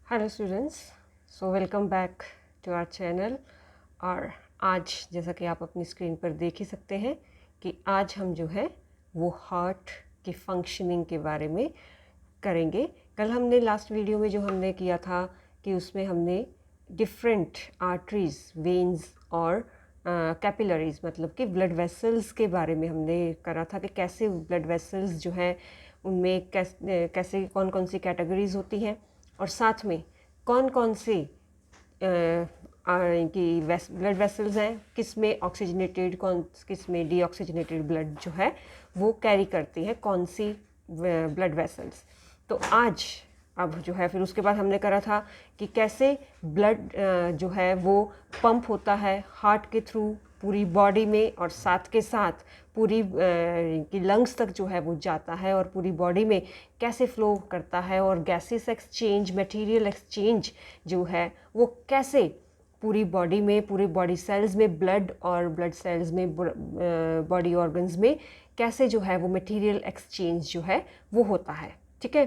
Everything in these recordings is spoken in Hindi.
Hello students, so welcome back to our channel. और आज जैसा कि आप अपनी स्क्रीन पर देख ही सकते हैं कि आज हम जो है वो हार्ट की फंक्शनिंग के बारे में करेंगे। कल हमने लास्ट वीडियो में जो हमने किया था कि उसमें हमने डिफरेंट आर्टरीज, वेन्स और कैपिलरीज मतलब कि ब्लड वेसल्स के बारे में हमने करा था कि कैसे ब्लड वेसल्स जो हैं उनमें कैसे कौन कौन सी कैटेगरीज होती हैं और साथ में कौन कौन से कि ब्लड वेसल्स हैं, किस में ऑक्सीजनेटेड, किस में डीऑक्सीजनेटेड ब्लड जो है वो कैरी करती है, कौन सी ब्लड वेसल्स। तो आज अब जो है फिर उसके बाद हमने करा था कि कैसे ब्लड जो है वो पंप होता है हार्ट के थ्रू पूरी बॉडी में और साथ के साथ पूरी की लंग्स तक जो है वो जाता है और पूरी बॉडी में कैसे फ्लो करता है और गैसेस एक्सचेंज, मटेरियल एक्सचेंज जो है वो कैसे पूरी बॉडी में, पूरी बॉडी सेल्स में ब्लड और ब्लड सेल्स में बॉडी ऑर्गन्स में कैसे जो है वो मटेरियल एक्सचेंज जो है वो होता है। ठीक है,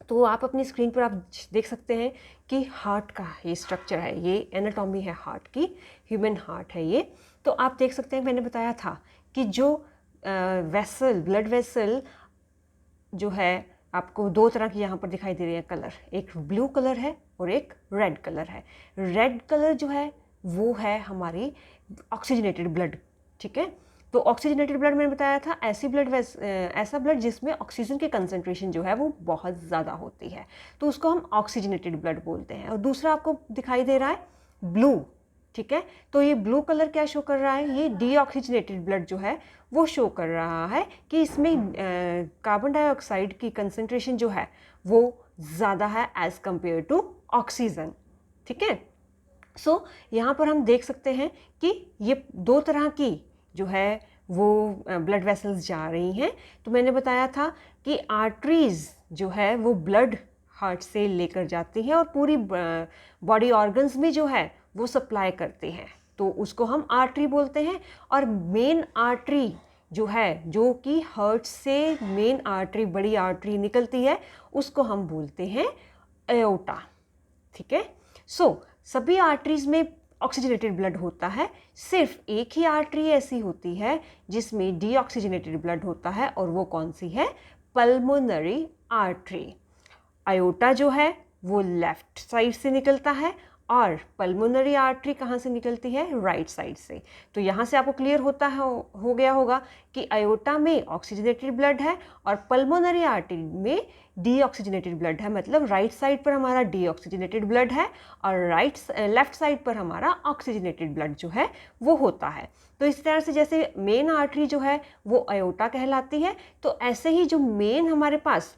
तो आप अपनी स्क्रीन पर आप देख सकते हैं कि हार्ट का ये स्ट्रक्चर है, ये एनाटॉमी है हार्ट की, ह्यूमन हार्ट है ये। तो आप देख सकते हैं मैंने बताया था कि जो वेसल, ब्लड वेसल जो है आपको दो तरह की यहाँ पर दिखाई दे रही है कलर, एक ब्लू कलर है और एक रेड कलर है। रेड कलर जो है वो है हमारी ऑक्सीजनेटेड ब्लड। ठीक है, तो ऑक्सीजनेटेड ब्लड मैंने बताया था ऐसा ब्लड जिसमें ऑक्सीजन की कंसंट्रेशन जो है वो बहुत ज़्यादा होती है, तो उसको हम ऑक्सीजनेटेड ब्लड बोलते हैं। और दूसरा आपको दिखाई दे रहा है ब्लू। ठीक है, तो ये ब्लू कलर क्या शो कर रहा है, ये डीऑक्सीजनेटेड ब्लड जो है वो शो कर रहा है कि इसमें कार्बन डाइऑक्साइड की कंसंट्रेशन जो है वो ज़्यादा है एज़ कंपेयर टू ऑक्सीजन। ठीक है, सो यहाँ पर हम देख सकते हैं कि ये दो तरह की जो है वो ब्लड वेसल्स जा रही हैं। तो मैंने बताया था कि आर्टरीज जो है वो ब्लड हार्ट से लेकर जाती हैं और पूरी बॉडी ऑर्गन्स में जो है वो सप्लाई करते हैं, तो उसको हम आर्टरी बोलते हैं। और मेन आर्टरी जो है, जो कि हार्ट से मेन आर्टरी, बड़ी आर्टरी निकलती है, उसको हम बोलते हैं एओर्टा। ठीक है, सो सभी आर्टरीज में ऑक्सीजनेटेड ब्लड होता है, सिर्फ एक ही आर्टरी ऐसी होती है जिसमें डीऑक्सीजनेटेड ब्लड होता है और वो कौन सी है, पल्मोनरी आर्टरी। आयोटा जो है वो लेफ्ट साइड से निकलता है और पल्मोनरी आर्टरी कहाँ से निकलती है, राइट साइड से। तो यहाँ से आपको क्लियर होता है, हो गया होगा कि आयोटा में ऑक्सीजनेटेड ब्लड है और पल्मोनरी आर्टरी में डीऑक्सीजनेटेड ब्लड है, मतलब राइट साइड पर हमारा डीऑक्सीजनेटेड ब्लड है और लेफ्ट साइड पर हमारा ऑक्सीजनेटेड ब्लड जो है वो होता है। तो इस तरह से जैसे मेन आर्टरी जो है वो आयोटा कहलाती है, तो ऐसे ही जो मेन हमारे पास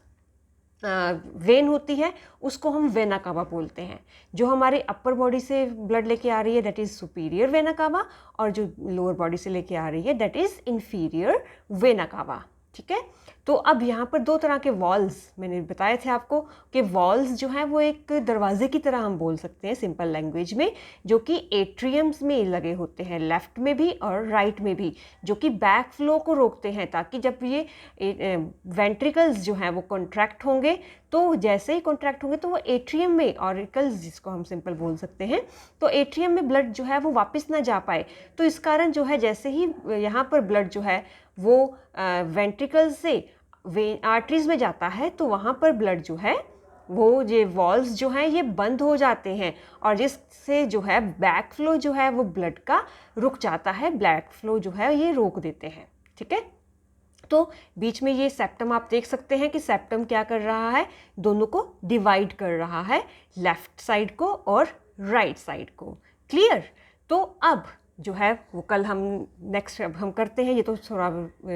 वेन होती है उसको हम वेना कावा बोलते हैं। जो हमारे अपर बॉडी से ब्लड लेके आ रही है that is superior vena cava, और जो लोअर बॉडी से लेके आ रही है that is inferior vena cava. ठीक है, तो अब यहाँ पर दो तरह के वॉल्स मैंने बताए थे आपको कि वॉल्स जो हैं वो एक दरवाजे की तरह हम बोल सकते हैं सिंपल लैंग्वेज में, जो कि एट्रियम्स में लगे होते हैं, लेफ्ट में भी और राइट में भी, जो कि बैक फ्लो को रोकते हैं, ताकि जब ये वेंट्रिकल्स जो हैं वो कॉन्ट्रैक्ट होंगे, तो जैसे ही कॉन्ट्रैक्ट होंगे तो वो एट्रियम में, ऑरिकल्स जिसको हम सिंपल बोल सकते हैं, तो एट्रियम में ब्लड जो है वो वापस ना जा पाए। तो इस कारण जो है जैसे ही यहाँ पर ब्लड जो है वो वेंट्रिकल्स से आर्टरीज में जाता है, तो वहाँ पर ब्लड जो है वो ये वॉल्स जो हैं ये बंद हो जाते हैं और जिससे जो है बैक फ्लो जो है वो ब्लड का रुक जाता है, ब्लड फ्लो जो है ये रोक देते हैं। ठीक है, तो बीच में ये सेप्टम आप देख सकते हैं कि सेप्टम क्या कर रहा है, दोनों को डिवाइड कर रहा है, लेफ्ट साइड को और राइट साइड को। क्लियर, तो अब जो है वो कल हम नेक्स्ट अब हम करते हैं, ये तो थोड़ा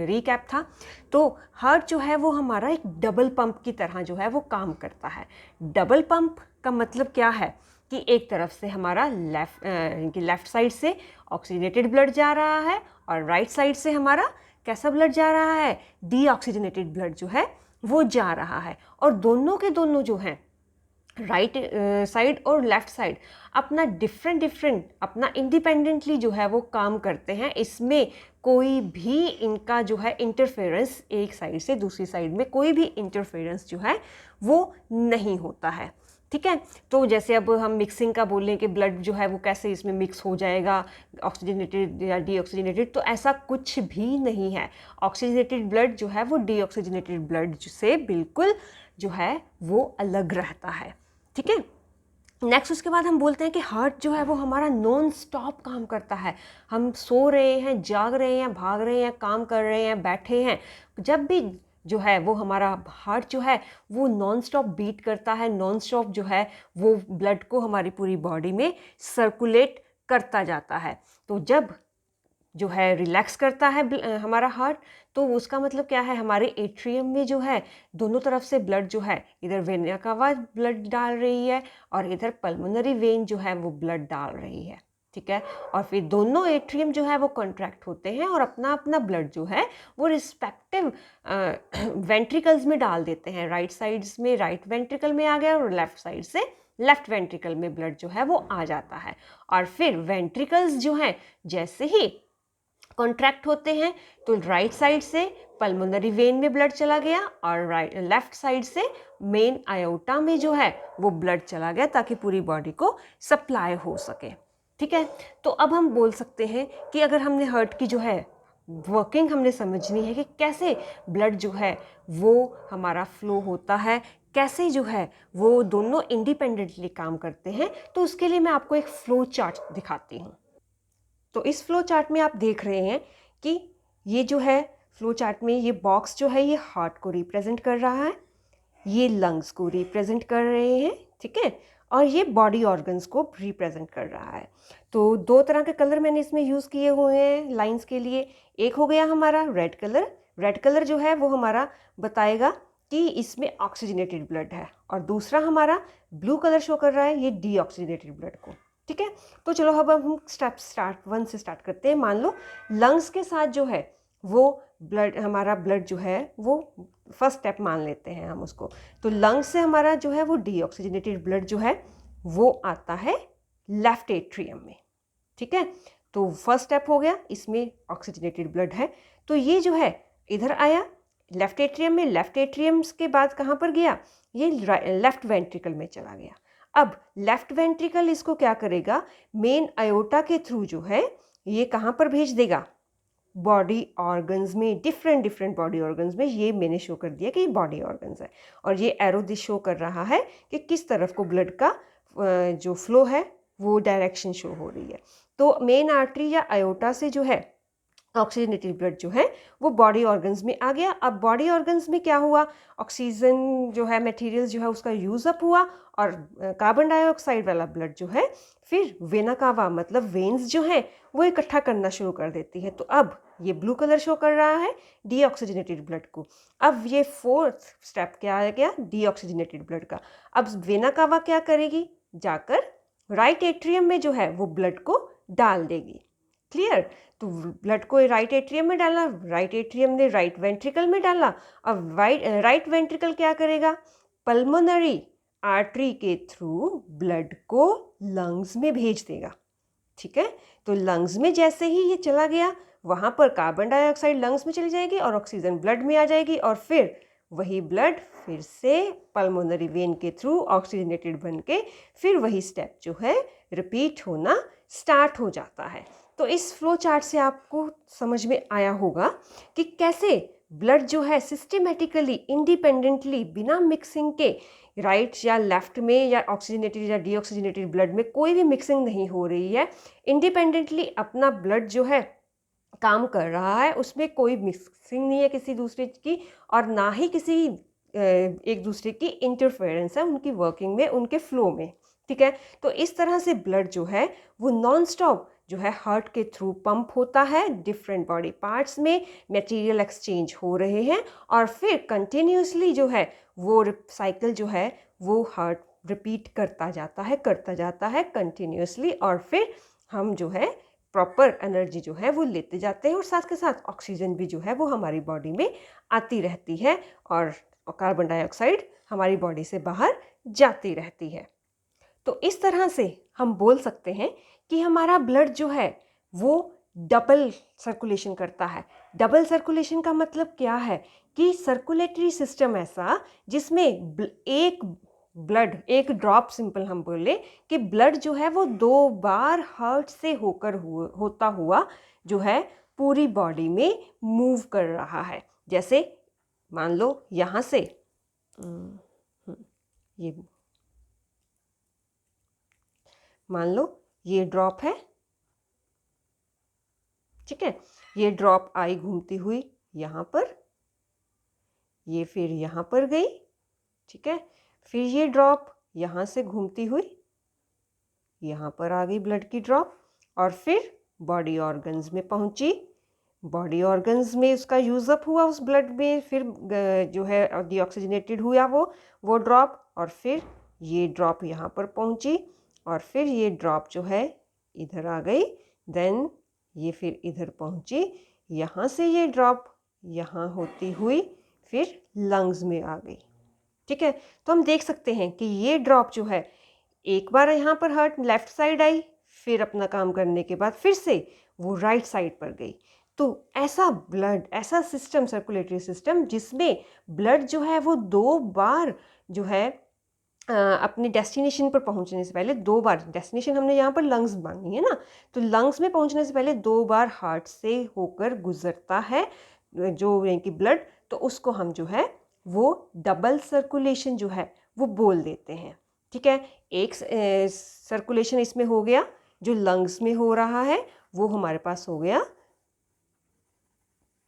रीकैप था। तो हार्ट जो है वो हमारा एक डबल पंप की तरह जो है वो काम करता है। डबल पंप का मतलब क्या है कि एक तरफ से हमारा लेफ्ट साइड से ऑक्सीजनेटेड ब्लड जा रहा है और राइट साइड से हमारा कैसा ब्लड जा रहा है, डीऑक्सीजनेटेड ब्लड जो है वो जा रहा है। और दोनों के दोनों जो हैं राइट साइड और लेफ्ट साइड अपना डिफरेंट अपना इंडिपेंडेंटली जो है वो काम करते हैं, इसमें कोई भी इनका जो है इंटरफेरेंस, एक साइड से दूसरी साइड में कोई भी इंटरफेरेंस जो है वो नहीं होता है। ठीक है। तो जैसे अब हम मिक्सिंग का बोलें कि ब्लड जो है वो कैसे इसमें मिक्स हो जाएगा, ऑक्सीजनेटेड या डीऑक्सीजनेटेड, तो ऐसा कुछ भी नहीं है। ऑक्सीजनेटेड ब्लड जो है वो डीऑक्सीजनेटेड ब्लड से बिल्कुल जो है वो अलग रहता है। ठीक है। नेक्स्ट उसके बाद हम बोलते हैं कि हार्ट जो है वो हमारा नॉन स्टॉप काम करता है। हम सो रहे हैं, जाग रहे हैं, भाग रहे हैं, काम कर रहे हैं, बैठे हैं, जब भी जो है वो हमारा हार्ट जो है वो नॉन स्टॉप बीट करता है, नॉन स्टॉप जो है वो ब्लड को हमारी पूरी बॉडी में सर्कुलेट करता जाता है। तो जब जो है रिलैक्स करता है हमारा हार्ट, तो उसका मतलब क्या है, हमारे एट्रियम में जो है दोनों तरफ से ब्लड जो है, इधर वेना कावा ब्लड डाल रही है और इधर पल्मोनरी वेन जो है वो ब्लड डाल रही है। ठीक है। और फिर दोनों एट्रियम जो है वो कॉन्ट्रैक्ट होते हैं और अपना अपना ब्लड जो है वो रिस्पेक्टिव वेंट्रिकल्स में डाल देते हैं। राइट साइड्स में राइट वेंट्रिकल में आ गया और लेफ्ट साइड से लेफ्ट वेंट्रिकल में ब्लड जो है वो आ जाता है। और फिर वेंट्रिकल्स जो हैं जैसे ही कॉन्ट्रैक्ट होते हैं तो राइट साइड से पल्मोनरी वेन में ब्लड चला गया और लेफ्ट साइड से मेन आयोटा में जो है वो ब्लड चला गया ताकि पूरी बॉडी को सप्लाई हो सके। ठीक है। तो अब हम बोल सकते हैं कि अगर हमने हार्ट की जो है वर्किंग हमने समझनी है कि कैसे ब्लड जो है वो हमारा फ्लो होता है, कैसे जो है वो दोनों इंडिपेंडेंटली काम करते हैं, तो उसके लिए मैं आपको एक फ्लो चार्ट दिखाती हूँ। तो इस फ्लो चार्ट में आप देख रहे हैं कि ये जो है फ्लो चार्ट में ये बॉक्स जो है ये हार्ट को रिप्रेजेंट कर रहा है, ये लंग्स को रिप्रेजेंट कर रहे हैं। ठीक है। और ये बॉडी ऑर्गन्स को रिप्रेजेंट कर रहा है। तो दो तरह के कलर मैंने इसमें यूज़ किए हुए हैं लाइंस के लिए। एक हो गया हमारा रेड कलर। रेड कलर जो है वो हमारा बताएगा कि इसमें ऑक्सीजनेटेड ब्लड है, और दूसरा हमारा ब्लू कलर शो कर रहा है ये डीऑक्सीजनेटेड ब्लड को। ठीक है। तो चलो अब हम स्टार्ट 1 से स्टार्ट करते हैं। मान लो लंग्स के साथ जो है वो हमारा ब्लड जो है वो फर्स्ट स्टेप मान लेते हैं हम उसको। तो लंग्स से हमारा जो है वो डीऑक्सीजनेटेड ब्लड जो है वो आता है लेफ्ट एट्रियम में। ठीक है। तो फर्स्ट स्टेप हो गया, इसमें ऑक्सीजनेटेड ब्लड है, तो ये जो है इधर आया लेफ्ट एट्रियम में। लेफ्ट एट्रियम के बाद कहाँ पर गया, ये लेफ्ट वेंट्रिकल में चला गया। अब लेफ्ट वेंट्रिकल इसको क्या करेगा, मेन आयोटा के थ्रू जो है ये कहाँ पर भेज देगा, बॉडी ऑर्गन्स में, डिफरेंट डिफरेंट बॉडी ऑर्गन्स में। ये मैंने शो कर दिया कि ये बॉडी ऑर्गन्स है, और ये एरो दिस शो कर रहा है कि किस तरफ को ब्लड का जो फ्लो है वो डायरेक्शन शो हो रही है। तो मेन आर्टरी या आयोटा से जो है ऑक्सीजनेटेड ब्लड जो है वो बॉडी ऑर्गन्स में आ गया। अब बॉडी ऑर्गन्स में क्या हुआ, ऑक्सीजन जो है मटेरियल्स जो है उसका यूज़ अप हुआ, और कार्बन डाइऑक्साइड वाला ब्लड जो है फिर वेना कावा मतलब वेन्स जो हैं वो इकट्ठा करना शुरू कर देती है। तो अब ये ब्लू कलर शो कर रहा है डीऑक्सीजनेटेड ब्लड को। अब ये फोर्थ स्टेप क्या आ गया, डीऑक्सीजनेटेड ब्लड का। अब वेना कावा क्या करेगी, जाकर राइट एट्रियम में जो है वो ब्लड को डाल देगी। क्लियर। तो ब्लड को राइट एट्रियम में डाला, राइट एट्रियम ने राइट वेंट्रिकल में डाला। अब राइट वेंट्रिकल क्या करेगा, पल्मोनरी आर्टरी के थ्रू ब्लड को लंग्स में भेज देगा। ठीक है। तो लंग्स में जैसे ही ये चला गया, वहाँ पर कार्बन डाइऑक्साइड लंग्स में चली जाएगी और ऑक्सीजन ब्लड में आ जाएगी, और फिर वही ब्लड फिर से पल्मोनरी वेन के थ्रू ऑक्सीजनेटेड बन के फिर वही स्टेप जो है रिपीट होना स्टार्ट हो जाता है। तो इस फ्लो चार्ट से आपको समझ में आया होगा कि कैसे ब्लड जो है सिस्टमेटिकली इंडिपेंडेंटली बिना मिक्सिंग के राइट या लेफ्ट में या ऑक्सीजनेटेड या डीऑक्सीजनेटेड ब्लड में कोई भी मिक्सिंग नहीं हो रही है, इंडिपेंडेंटली अपना ब्लड जो है काम कर रहा है, उसमें कोई मिक्सिंग नहीं है किसी दूसरे की, और ना ही किसी एक दूसरे की इंटरफेरेंस है उनकी वर्किंग में, उनके फ्लो में। ठीक है। तो इस तरह से ब्लड जो है वो नॉन स्टॉप जो है हार्ट के थ्रू पंप होता है, डिफरेंट बॉडी पार्ट्स में मटेरियल एक्सचेंज हो रहे हैं, और फिर कंटिन्यूसली जो है वो साइकिल जो है वो हार्ट रिपीट करता जाता है कंटिन्यूसली, और फिर हम जो है प्रॉपर एनर्जी जो है वो लेते जाते हैं, और साथ के साथ ऑक्सीजन भी जो है वो हमारी बॉडी में आती रहती है, और कार्बन डाइऑक्साइड हमारी बॉडी से बाहर जाती रहती है। तो इस तरह से हम बोल सकते हैं कि हमारा ब्लड जो है वो डबल सर्कुलेशन करता है। डबल सर्कुलेशन का मतलब क्या है कि सर्कुलेटरी सिस्टम ऐसा जिसमें एक ब्लड, एक ड्रॉप सिंपल हम बोले कि ब्लड जो है वो 2 बार हार्ट से होकर होता हुआ जो है पूरी बॉडी में मूव कर रहा है। जैसे मान लो यहाँ से ये मान लो ये ड्रॉप है, ठीक है, ये ड्रॉप आई घूमती हुई यहाँ पर, ये फिर यहाँ पर गई, ठीक है, फिर ये ड्रॉप यहाँ से घूमती हुई यहाँ पर आ गई ब्लड की ड्रॉप, और फिर बॉडी ऑर्गन्स में पहुँची, बॉडी ऑर्गन्स में उसका यूज़ अप हुआ उस ब्लड में, फिर जो है डीऑक्सीजनेटेड हुआ वो ड्रॉप, और फिर ये ड्रॉप यहाँ पर पहुँची, और फिर ये ड्रॉप जो है इधर आ गई, देन ये फिर इधर पहुँची, यहाँ से ये ड्रॉप यहाँ होती हुई फिर लंग्स में आ गई, ठीक है। तो हम देख सकते हैं कि ये ड्रॉप जो है एक बार यहाँ पर हार्ट लेफ्ट साइड आई, फिर अपना काम करने के बाद फिर से वो राइट साइड पर गई। तो ऐसा ब्लड, ऐसा सिस्टम, सर्कुलेटरी सिस्टम जिसमें ब्लड जो है वो 2 बार जो है अपने डेस्टिनेशन पर पहुंचने से पहले 2 बार, डेस्टिनेशन हमने यहाँ पर लंग्स मांगी है ना, तो लंग्स में पहुंचने से पहले 2 बार हार्ट से होकर गुजरता है जो यानी कि ब्लड, तो उसको हम जो है वो डबल सर्कुलेशन जो है वो बोल देते हैं, ठीक है। एक सर्कुलेशन इसमें हो गया जो लंग्स में हो रहा है, वो हमारे पास हो गया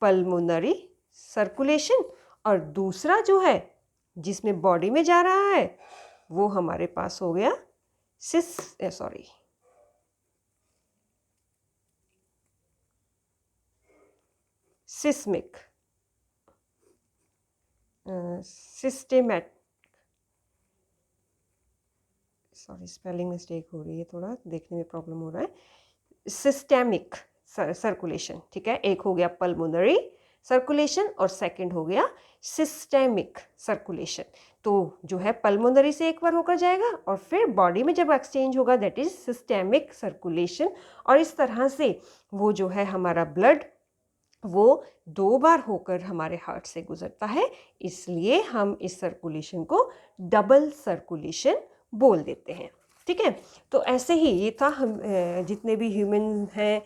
पल्मोनरी सर्कुलेशन, और दूसरा जो है जिसमें बॉडी में जा रहा है वो हमारे पास हो गया सिस्मिक सिस्टेमेट सॉरी स्पेलिंग मिस्टेक हो रही है, थोड़ा देखने में प्रॉब्लम हो रहा है, सिस्टेमिक सर्कुलेशन, ठीक है। एक हो गया पल्मोनरी सर्कुलेशन और सेकंड हो गया सिस्टेमिक सर्कुलेशन। तो जो है पल्मोनरी से एक बार होकर जाएगा और फिर बॉडी में जब एक्सचेंज होगा दैट इज सिस्टेमिक सर्कुलेशन, और इस तरह से वो जो है हमारा ब्लड वो 2 बार होकर हमारे हार्ट से गुजरता है, इसलिए हम इस सर्कुलेशन को डबल सर्कुलेशन बोल देते हैं, ठीक है। तो ऐसे ही ये था हम जितने भी ह्यूमन हैं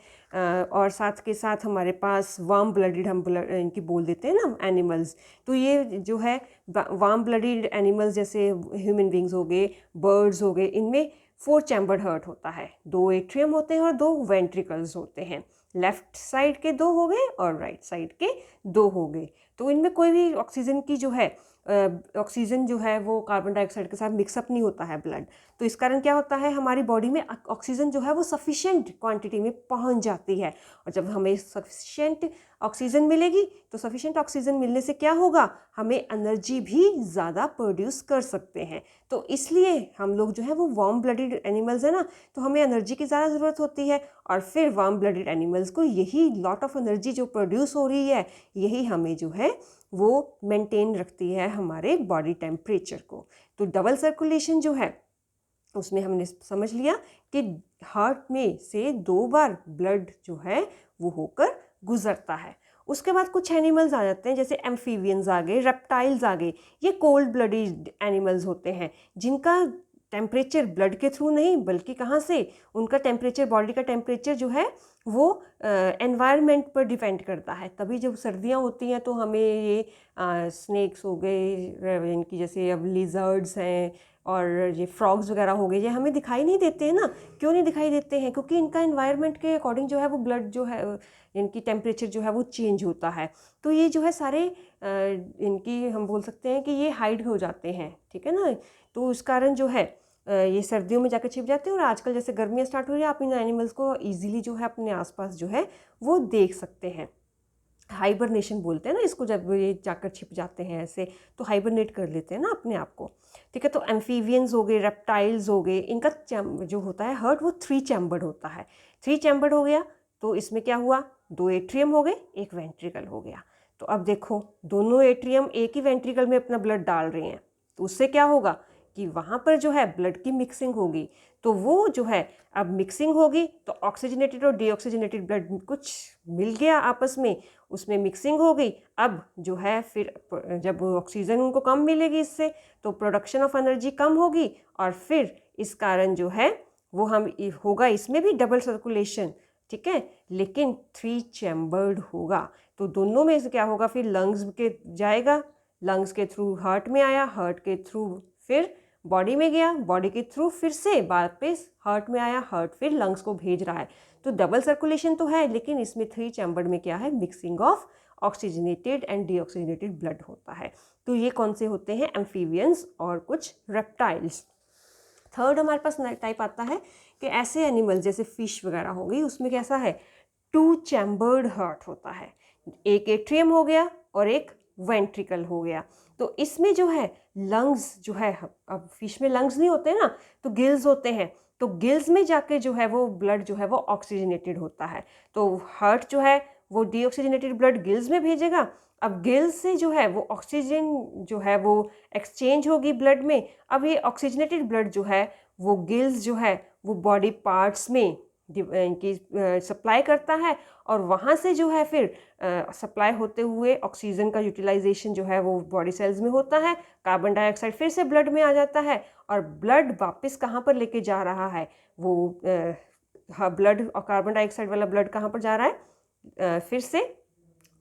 और साथ के साथ हमारे पास वार्म ब्लडेड हम इनकी बोल देते हैं ना एनिमल्स, तो ये जो है वार्म ब्लडेड एनिमल्स जैसे ह्यूमन बींग्स हो गए, बर्ड्स हो गए, इनमें 4 चैम्बर्ड हार्ट होता है, 2 एट्रियम होते हैं और 2 वेंट्रिकल्स होते हैं, लेफ्ट साइड के 2 हो गए और राइट साइड के 2 हो गए। तो इनमें कोई भी ऑक्सीजन की जो है ऑक्सीजन जो है वो कार्बन डाइऑक्साइड के साथ मिक्सअप नहीं होता है ब्लड, तो इस कारण क्या होता है हमारी बॉडी में ऑक्सीजन जो है वो सफिशिएंट क्वांटिटी में पहुंच जाती है, और जब हमें सफिशिएंट ऑक्सीजन मिलेगी तो सफिशिएंट ऑक्सीजन मिलने से क्या होगा, हमें एनर्जी भी ज़्यादा प्रोड्यूस कर सकते हैं। तो इसलिए हम लोग जो है वो वार्म ब्लडेड एनिमल्स है ना, तो हमें एनर्जी की ज़्यादा ज़रूरत होती है, और फिर वार्म ब्लडेड एनिमल्स को यही लॉट ऑफ एनर्जी जो प्रोड्यूस हो रही है यही हमें जो है वो मेंटेन रखती है हमारे बॉडी टेम्परेचर को। तो डबल सर्कुलेशन जो है उसमें हमने समझ लिया कि हार्ट में से 2 बार ब्लड जो है वो होकर गुजरता है। उसके बाद कुछ एनिमल्स आ जाते हैं जैसे एम्फीबियंस आ गए, रेप्टाइल्स आ गए, ये कोल्ड ब्लडेड एनिमल्स होते हैं जिनका टेम्परेचर ब्लड के थ्रू नहीं बल्कि कहाँ से, उनका टेम्परेचर, बॉडी का टेम्परेचर जो है वो एनवायरनमेंट पर डिपेंड करता है। तभी जब सर्दियाँ होती हैं तो हमें ये स्नेक्स हो गए, इनकी जैसे अब लिजर्ड्स हैं और ये फ्रॉग्स वगैरह हो गए, ये हमें दिखाई नहीं देते हैं ना। क्यों नहीं दिखाई देते हैं? क्योंकि इनका एनवायरनमेंट के अकॉर्डिंग जो है वो ब्लड जो है इनकी टेम्परेचर जो है वो चेंज होता है। तो ये जो है सारे इनकी हम बोल सकते हैं कि ये हाइड हो जाते हैं, ठीक है ना। तो उस कारण जो है ये सर्दियों में जाकर छिप जाते हैं, और आजकल जैसे गर्मियाँ स्टार्ट हो रही है आप इन एनिमल्स को ईजिली जो है अपने आसपास जो है वो देख सकते हैं। हाइबरनेशन बोलते हैं ना इसको, जब ये जाकर छिप जाते हैं ऐसे तो हाइबरनेट कर लेते हैं ना अपने आप को, ठीक है। तो एम्फीबियंस हो गए, रेप्टाइल्स हो गए, इनका जो होता है हार्ट वो 3 चैम्बर्ड होता है। 3 चैम्बर्ड हो गया तो इसमें क्या हुआ, 2 एट्रियम हो गए, 1 वेंट्रिकल हो गया। तो अब देखो दोनों एट्रियम एक ही वेंट्रिकल में अपना ब्लड डाल रहे हैं, तो उससे क्या होगा कि वहाँ पर जो है ब्लड की मिक्सिंग होगी, तो वो जो है अब मिक्सिंग होगी तो ऑक्सीजनेटेड और डीऑक्सीजनेटेड ब्लड कुछ मिल गया आपस में, उसमें मिक्सिंग हो गई। अब जो है फिर जब ऑक्सीजन उनको कम मिलेगी इससे, तो प्रोडक्शन ऑफ एनर्जी कम होगी, और फिर इस कारण जो है वो हम होगा इसमें भी डबल सर्कुलेशन, ठीक है, लेकिन 3 चैम्बर्ड होगा। तो दोनों में से क्या होगा, फिर लंग्स के जाएगा, लंग्स के थ्रू हार्ट में आया, हार्ट के थ्रू फिर बॉडी में गया, बॉडी के थ्रू फिर से वापस हार्ट में आया, हार्ट फिर लंग्स को भेज रहा है। तो डबल सर्कुलेशन तो है, लेकिन इसमें 3 चैम्बर्ड में क्या है, mixing of oxygenated and deoxygenated blood होता है। तो ये कौन से होते हैं, एम्फीबियंस और कुछ रेप्टाइल्स। थर्ड हमारे पास टाइप आता है कि ऐसे एनिमल जैसे फिश वगैरह हो गई, उसमें कैसा है, 2 चैम्बर्ड हार्ट होता है, एक एट्रियम हो गया और एक वेंट्रिकल हो गया। तो इसमें जो है लंग्स जो है, अब फिश में लंग्स नहीं होते ना, तो गिल्स होते हैं, तो गिल्स में जाके जो है वो ब्लड जो है वो ऑक्सीजनेटेड होता है। तो हार्ट जो है वो डीऑक्सीजनेटेड ब्लड गिल्स में भेजेगा। अब गिल्स से जो है वो ऑक्सीजन जो है वो एक्सचेंज होगी ब्लड में। अब ये ऑक्सीजनेटेड ब्लड जो है वो गिल्स जो है वो बॉडी पार्ट्स में इनकी सप्लाई करता है, और वहाँ से जो है फिर सप्लाई होते हुए ऑक्सीजन का यूटिलाइजेशन जो है वो बॉडी सेल्स में होता है, कार्बन डाइऑक्साइड फिर से ब्लड में आ जाता है, और ब्लड वापस कहाँ पर लेके जा रहा है, वो हाँ, ब्लड और कार्बन डाइऑक्साइड वाला ब्लड कहाँ पर जा रहा है, फिर से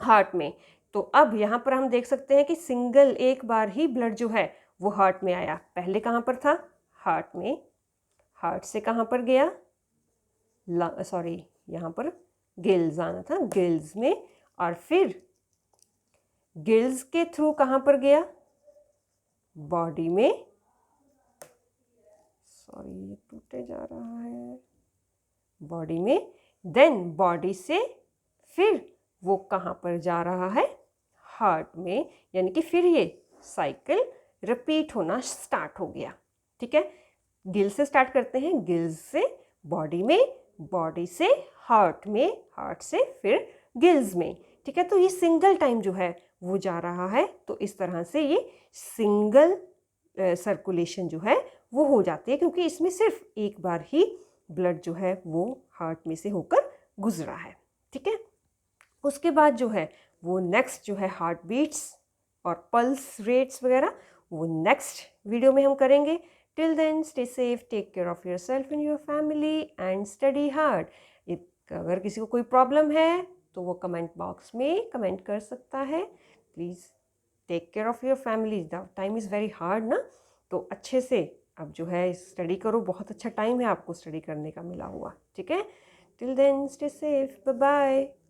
हार्ट में। तो अब यहाँ पर हम देख सकते हैं कि सिंगल एक बार ही ब्लड जो है वो हार्ट में आया, पहले कहाँ पर था, हार्ट में, हार्ट से कहाँ पर गया, सॉरी यहाँ पर गिल्स आना था, गिल्स में, और फिर गिल्स के थ्रू कहाँ पर गया, बॉडी में, सॉरी ये टूटे जा रहा है, बॉडी में, देन बॉडी से फिर वो कहाँ पर जा रहा है, हार्ट में, यानी कि फिर ये साइकिल रिपीट होना स्टार्ट हो गया। ठीक है, गिल से स्टार्ट करते हैं, गिल्स से बॉडी में, बॉडी से हार्ट में, हार्ट से फिर गिल्स में। ठीक है, तो ये सिंगल टाइम जो है वो जा रहा है, तो इस तरह से ये सिंगल सर्कुलेशन जो है वो हो जाती है, क्योंकि इसमें सिर्फ एक बार ही ब्लड जो है वो हार्ट में से होकर गुजरा है। ठीक है, उसके बाद जो है वो नेक्स्ट जो है हार्ट बीट्स और पल्स रेट्स वगैरह वो नेक्स्ट वीडियो में हम करेंगे। Till then stay safe, take care of yourself and your family and study hard. अगर किसी को कोई प्रॉब्लम है तो वो कमेंट बॉक्स में कमेंट कर सकता है। Please take care of your family, the time is very hard ना, तो अच्छे से अब जो है स्टडी करो, बहुत अच्छा टाइम है आपको स्टडी करने का मिला हुआ। ठीक है, till then stay safe, bye bye.